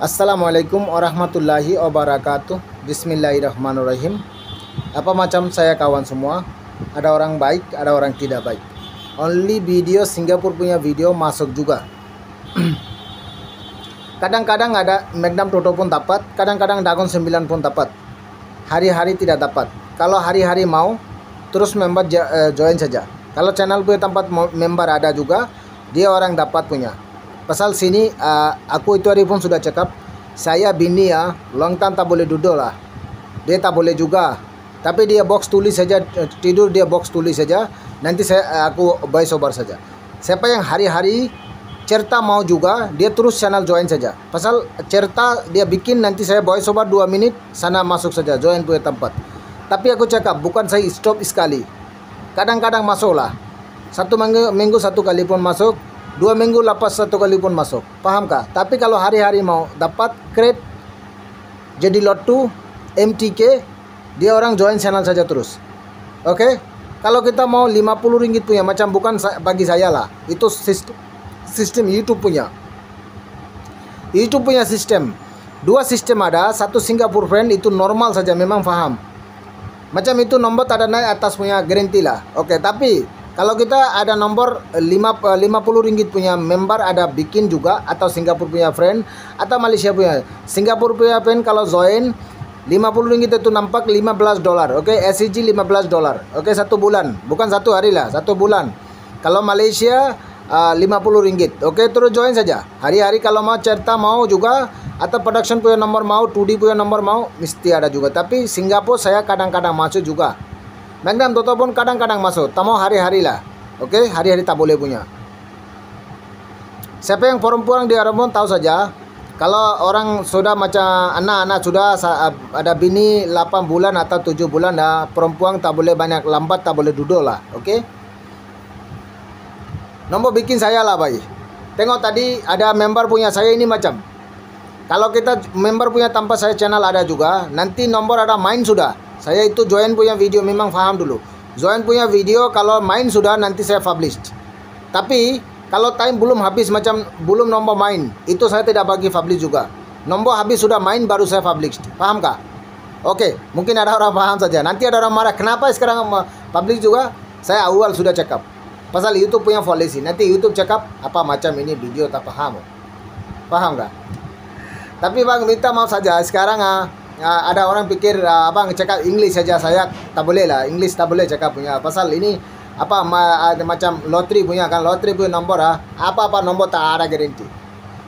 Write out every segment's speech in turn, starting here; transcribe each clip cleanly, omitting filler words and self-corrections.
Assalamualaikum warahmatullahi wabarakatuh. Bismillahirrahmanirrahim. Apa macam saya kawan semua, ada orang baik, ada orang tidak baik. Only video Singapura punya video masuk juga. Kadang-kadang ada Magnum Toto pun dapat, kadang-kadang Dragon 9 pun dapat. Hari-hari tidak dapat. Kalau hari-hari mau, terus member join saja. Kalau channel punya tempat member ada juga, dia orang dapat punya. Pasal sini aku itu hari pun sudah cakap, saya bini ya, long time tak boleh duduk lah. Dia tak boleh juga. Tapi dia box tulis saja, tidur dia box tulis saja. Nanti aku voice over saja. Siapa yang hari-hari cerita mau juga, dia terus channel join saja. Pasal cerita dia bikin, nanti saya voice over 2 menit, sana masuk saja, join punya tempat. Tapi aku cakap, bukan saya stop sekali. Kadang-kadang masuk lah. Satu minggu satu kali pun masuk. 2 minggu lepas satu kali pun masuk. Paham kah? Tapi kalau hari-hari mau dapat create jadi lot 2 MTK, dia orang join channel saja terus. Oke? Kalau kita mau 50 ringgit punya, macam bukan bagi saya lah. Itu sistem YouTube punya. YouTube punya sistem. 2 sistem ada, satu Singapore friend itu normal saja, memang faham. Macam itu nombor tak ada naik atas punya garanti lah. Oke, tapi kalau kita ada nomor 50 ringgit punya member ada bikin juga, atau Singapura punya friend atau Malaysia punya. Singapura punya friend kalau join 50 ringgit itu nampak $15. Oke, SCG $15. Oke, 1 bulan. Bukan 1 hari lah, 1 bulan. Kalau Malaysia 50 ringgit. Oke, terus join saja. Hari-hari kalau mau cerita mau juga, atau production punya nomor mau, 2D punya nomor mau, mesti ada juga. Tapi Singapura saya kadang-kadang masuk juga. Magnum Toto pun kadang-kadang masuk. Tak mau hari-hari lah. Oke, hari-hari tak boleh punya. Siapa yang perempuan di Arabon tahu saja. Kalau orang sudah macam anak-anak sudah ada bini 8 bulan atau 7 bulan dah, perempuan tak boleh banyak lambat, tak boleh duduk lah. Oke. Nombor bikin saya lah, baik. Tengok tadi ada member punya saya ini macam. Kalau kita member punya tanpa saya channel ada juga. Nanti nomor ada main sudah. Saya itu join punya video memang faham dulu. Join punya video kalau main sudah nanti saya publish. Tapi kalau time belum habis macam belum nombor main, itu saya tidak bagi publish juga. Nombor habis sudah main baru saya publish. Paham kah? Oke, mungkin ada orang paham saja. Nanti ada orang marah, kenapa sekarang publish juga? Saya awal sudah cakap. Pasal YouTube punya policy. Nanti YouTube cakap apa macam ini video tak paham. Paham kah? Tapi bang minta maaf saja sekarang ada orang pikir abang cakap English saja, saya tak boleh lah, English tak boleh cakap punya. Pasal ini macam lottery punya kan, lottery punya nombor apa-apa nombor tak ada garanti.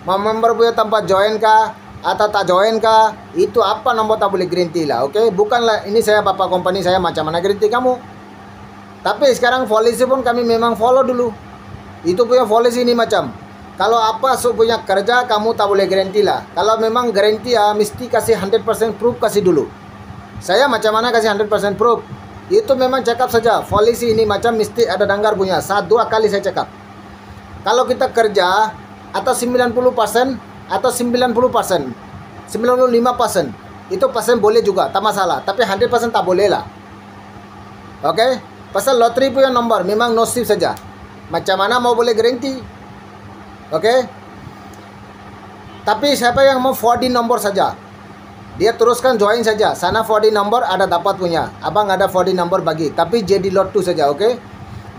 Member punya tempat join kah atau tak join kah, itu apa nombor tak boleh garanti lah. Oke, bukanlah ini saya bapak company saya macam mana garanti kamu. Tapi sekarang policy pun kami memang follow dulu. Itu punya policy ini macam, kalau apa punya kerja kamu tak boleh garanti lah. Kalau memang garanti mesti kasih 100% proof, kasih dulu. Saya macam mana kasih 100% proof? Itu memang cakap saja. Policy ini macam mesti ada danggar punya. 1-2 kali saya cakap. Kalau kita kerja atau 90% atau 90%, 95%, itu persen boleh juga, tak masalah. Tapi 100% tak boleh lah. Oke? Pasal lottery punya nomor memang nasib saja. Macam mana mau boleh garanti? Oke. Tapi siapa yang mau 4D nomor saja, dia teruskan join saja. Sana 4D nomor ada dapat punya. Abang ada 4D nomor bagi. Tapi jadi lot 2 saja, oke?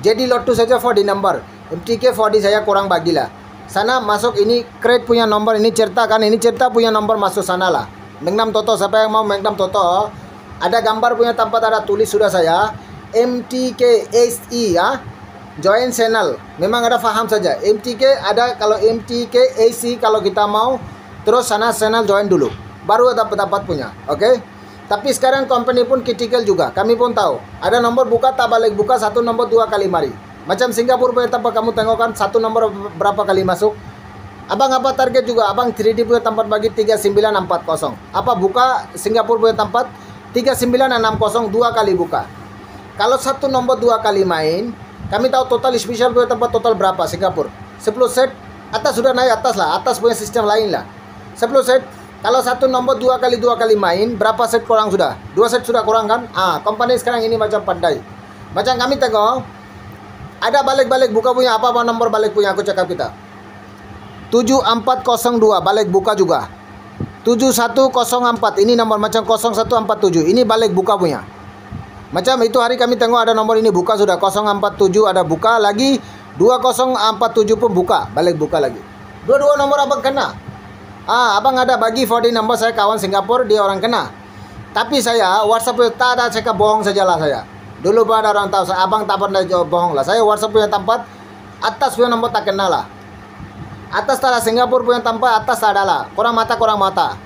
Jadi lot 2 saja 4D nomor. MTK 4D saya kurang bagilah. Sana masuk ini create punya nomor, ini cerita kan, ini cerita punya nomor masuk sana lah. Magnum Toto, siapa yang mau Magnum Toto? Ada gambar punya tempat, ada tulis sudah saya. MTK SE join channel, memang ada faham saja. MTK ada, kalau MTK AC kalau kita mau terus sana channel join dulu, baru dapat punya. Oke. Tapi sekarang company pun critical juga, kami pun tahu. Ada nomor buka tak balik buka, 1 nomor 2 kali mari. Macam Singapura punya tempat kamu tengok kan, 1 nomor berapa kali masuk. Abang apa target juga, abang 3D punya tempat bagi 3940. Apa buka Singapura punya tempat 3960 2 kali buka. Kalau 1 nomor 2 kali main, kami tahu total special punya tempat total berapa Singapura. 10 set atas sudah naik atas lah, atas punya sistem lain lah. 10 set, kalau 1 nomor 2 kali main, berapa set kurang sudah? 2 set sudah kurang kan? Company sekarang ini macam pandai. Macam kami tengok, ada balik-balik buka punya apa nomor balik punya, aku cakap kita. 7402 balik buka juga. 7104. Ini nomor macam 0147. Ini balik buka punya. Macam itu hari kami tengok ada nomor ini buka sudah. 047 ada buka lagi. 2047 pun buka. Balik buka lagi. Dua-dua nomor abang kena. Abang ada bagi 4D number saya kawan Singapura. Dia orang kena. Tapi saya WhatsApp tak ada cakap bohong sajalah saya. Dulu pun ada orang tahu. Abang tak pernah jawab bohong lah. Saya WhatsApp punya tempat. Atas punya nomor tak kena lah. Atas tak ada Singapura punya tempat. Atas tak ada lah. Korang mata.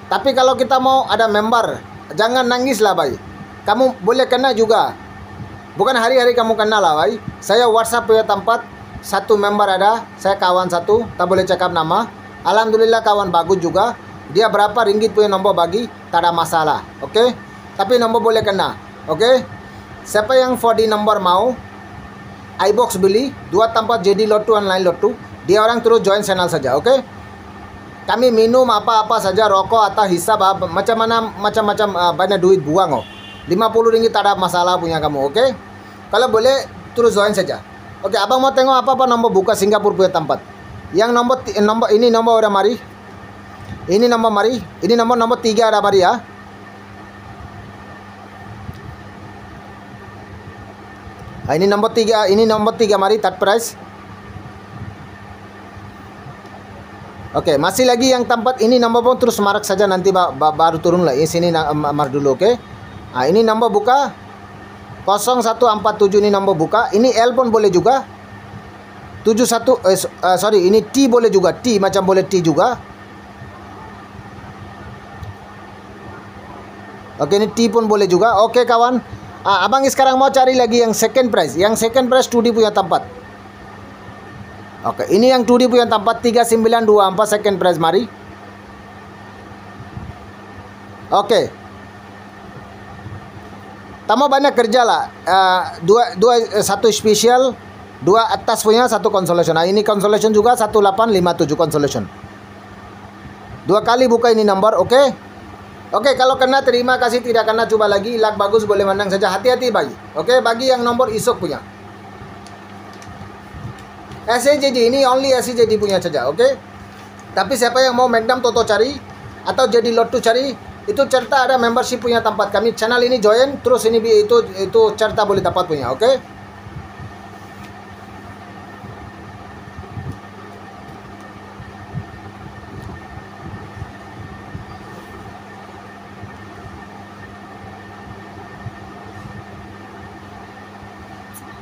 Tapi kalau kita mau ada member. Jangan nangis lah bayi. Kamu boleh kena juga. Bukan hari-hari kamu kena lah bayi. Saya WhatsApp punya tempat. Satu member ada. Saya kawan satu. Tak boleh cakap nama. Alhamdulillah kawan bagus juga. Dia berapa ringgit punya nombor bagi. Tak ada masalah. Oke. Tapi nombor boleh kena. Oke. Siapa yang 4D number mau. iBox beli. 2 tempat jadi Lotto online Lotto. Dia orang terus join channel saja. Oke. Kami minum apa-apa saja. Rokok atau hisap. Macam-macam banyak duit buang. 50 ringgit tak ada masalah punya kamu. Oke. Kalau boleh terus join saja. Oke, abang mau tengok apa nomor buka Singapura punya tempat. Yang nomor ini nomor ada mari. Ini nomor mari. Ini nomor 3 ada mari ya. Ini nomor 3. Ini nomor 3 mari third price. Oke, masih lagi yang tempat ini nomor pun terus marak saja nanti baru turun lah. Ini sini mark dulu, oke. Ini nomor buka 0147 ini nomor buka. Ini L pun boleh juga. 71 sorry, ini T boleh juga. T macam boleh T juga. Oke, ini T pun boleh juga. Oke kawan. Abang sekarang mau cari lagi yang second prize. Yang second prize 2D punya tempat. Oke, ini yang 2D punya tempat 3924 second prize mari. Oke. Tambah banyak kerja lah. Satu spesial, 2 atas punya, 1 consolation. Ini consolation juga 1857 consolation. 2 kali buka ini nomor, oke? Oke, kalau kena terima kasih, tidak kena coba lagi. Luck bagus boleh menang saja. Hati-hati bagi. Oke, bagi yang nomor esok punya. SCJD ini only SCJD punya saja, oke? Tapi siapa yang mau Magnum Toto cari atau jadi Lotto cari, itu cerita ada membership punya tempat. Kami channel ini join terus ini itu cerita boleh dapat punya, oke?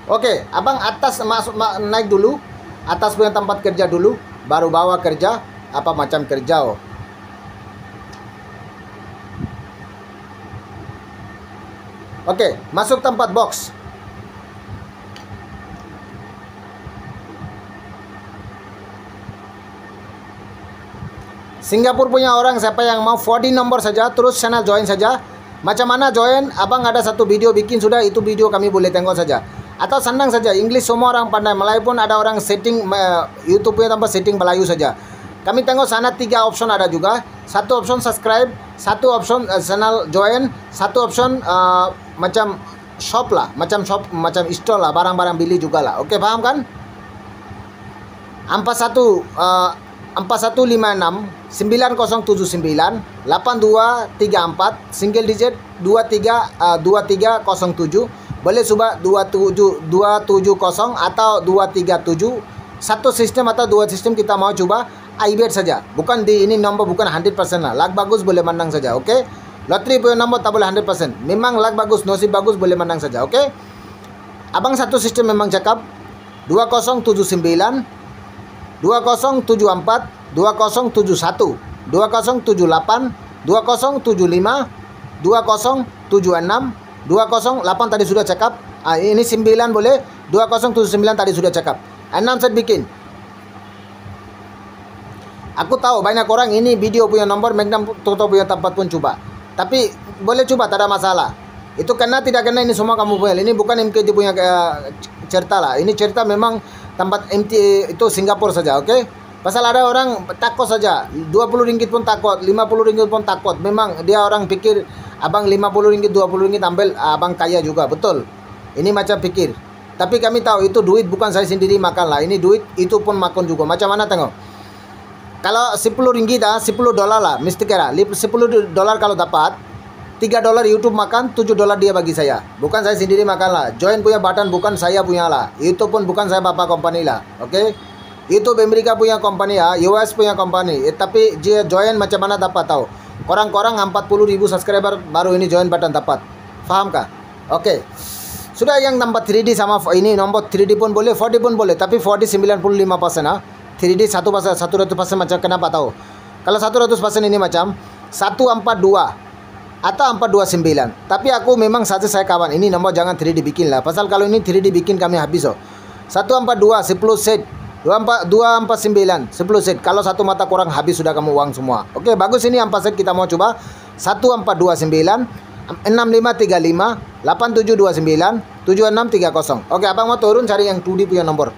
Oke, abang atas naik dulu. Atas punya tempat kerja dulu, baru bawa kerja apa macam kerja. Oke, masuk tempat box. Singapura punya orang siapa yang mau 4D nomor saja, terus channel join saja. Macam mana join? Abang ada satu video bikin sudah, itu video kami boleh tengok saja. Atau senang saja, English semua orang pandai. Melayu pun ada orang setting, YouTube punya tempat setting Melayu saja. Kami tengok sana 3 option ada juga. 1 option subscribe, 1 option channel join, 1 option macam shop lah, macam shop, macam store lah, barang-barang beli juga lah. Oke, paham kan? 4156 9079 8234 single digit 2307. Boleh coba 270 atau 237. Satu sistem atau 2 sistem kita mau coba iBet saja. Bukan di ini nombor bukan 100% lah. Luck bagus boleh menang saja, oke? Lottery punya nombor tak boleh 100%. Memang luck bagus, nasib bagus boleh menang saja, oke? Abang satu sistem memang cakap 2079 2074 2071 2078 2075 2076 208 tadi sudah cakap. Ini 9 boleh. 2079 tadi sudah cakap. 6 set bikin. Aku tahu banyak orang ini video punya nomor, Magnum Toto punya tempat pun coba. Tapi boleh coba, tak ada masalah. Itu kena tidak kena ini semua kamu punya. Ini bukan MKJ punya cerita lah. Ini cerita memang tempat MT itu Singapura saja, oke? Pasal ada orang takut saja, 20 ringgit pun takut, 50 ringgit pun takut. Memang dia orang pikir abang 50 ringgit, 20 ringgit ambil, abang kaya juga, betul. Ini macam pikir. Tapi kami tahu itu duit bukan saya sendiri makan lah. Ini duit itu pun makan juga. Macam mana tengok? Kalau 10 ringgit dah, 10 dolar lah, mesti kira 10 dolar kalau dapat, 3 dolar YouTube makan, 7 dolar dia bagi saya. Bukan saya sendiri makan lah. Join punya button bukan saya punya lah. YouTube pun bukan saya bapak company lah. Oke? YouTube Amerika punya company ya, US punya company. Tapi dia join macam mana dapat tahu? Korang-korang 40.000 subscriber baru ini join button dapat. Faham kah? Oke. Sudah yang nomor 3D sama ini nomor 3D pun boleh, 4D pun boleh. Tapi 4D 95% ah. 3D 100% macam kenapa tahu? Kalau 100% ini macam 142 atau 429. Tapi aku memang saja saya kawan ini nomor jangan 3D bikin lah. Pasal kalau ini 3D bikin kami habis oh. 142 10 set. 249 10 set. Kalau satu mata kurang habis sudah kamu uang semua. Oke, bagus ini 4 set kita mau coba. 1429 6535 8729 7630. Oke, abang mau turun cari yang 2D punya nomor.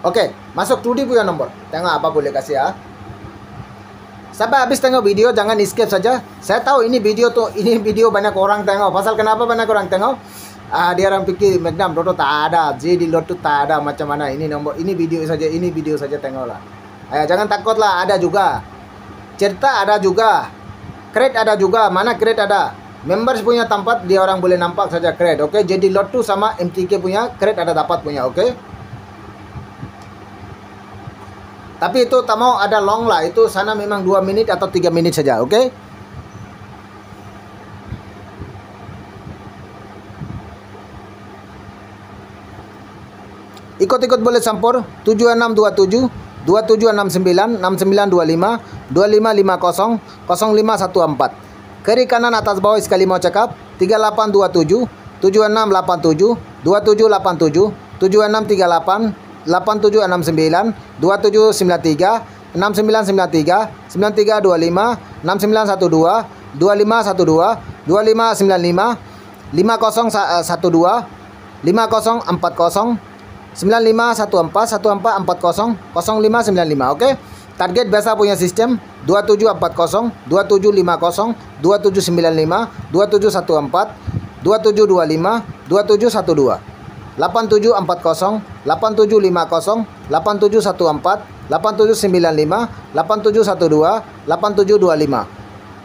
Oke, masuk 2D punya nomor. Tengok apa boleh kasih ya. Sampai habis tengok video, jangan escape saja. Saya tahu ini video banyak orang tengok. Pasal kenapa banyak orang tengok? Dia orang pikir Magnum Toto tak ada, JD Lot tak ada macam mana. Ini nomor, ini video saja tengoklah. Jangan takutlah, ada juga. Cerita ada juga. Crate ada juga. Mana crate ada? Members punya tempat dia orang boleh nampak saja crate. Oke, JD Lot sama MTK punya crate ada dapat punya, oke? Tapi itu tak mau ada long lah. Itu sana memang 2 menit atau 3 menit saja. Oke? Ikut-ikut boleh sampur. 7627 2769 6925 2550 0514. Kiri kanan atas bawah sekali mau cakap. 3827 7687 2787 7638 8769 2793 6993 9325 6912 2512 2595 5012 5040 9514 1440 0595. Oke. Target biasa punya sistem 2740 2750 2795 2714 2725 2712 8740 8750 8714 8795 8712 8725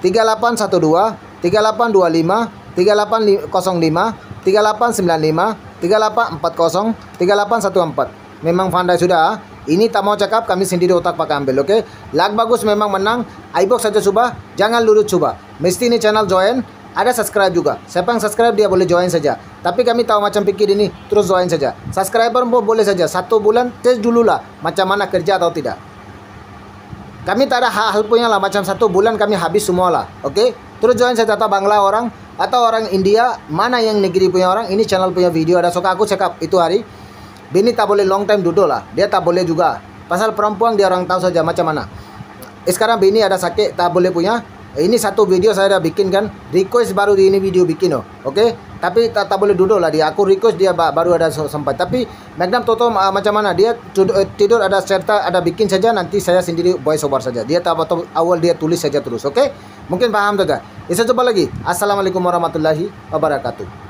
3812 3825 3805 3895 3840 3814. Memang pandai sudah. Ini tak mau cakap, kami sendiri otak pakai ambil, oke? Lag bagus memang menang. iBox saja coba, jangan lurut coba. Mesti ini channel join, ada subscribe juga. Siapa yang subscribe dia boleh join saja. Tapi kami tahu macam pikir ini, terus join saja. Subscriber pun boleh saja. 1 bulan tes dulu lah, macam mana kerja atau tidak. Kami tak ada hal punya lah, macam 1 bulan kami habis semua lah, oke? Terus join saja, atau Bangla orang, atau orang India, mana yang negeri punya orang. Ini channel punya video ada, suka aku cakap itu hari. Bini tak boleh long time duduk lah. Dia tak boleh juga. Pasal perempuan dia orang tahu saja macam mana. Sekarang bini ada sakit, tak boleh punya. Ini satu video saya dah bikin kan. Request baru di ini video bikin oh. Oke. Tapi tak boleh duduk lah dia. Aku request dia baru ada sempat. Tapi Magnum Toto macam mana. Dia tidur ada serta ada bikin saja. Nanti saya sendiri voice over saja. Dia tak awal dia tulis saja terus. Oke. Mungkin paham saja. Isa coba lagi. Assalamualaikum warahmatullahi wabarakatuh.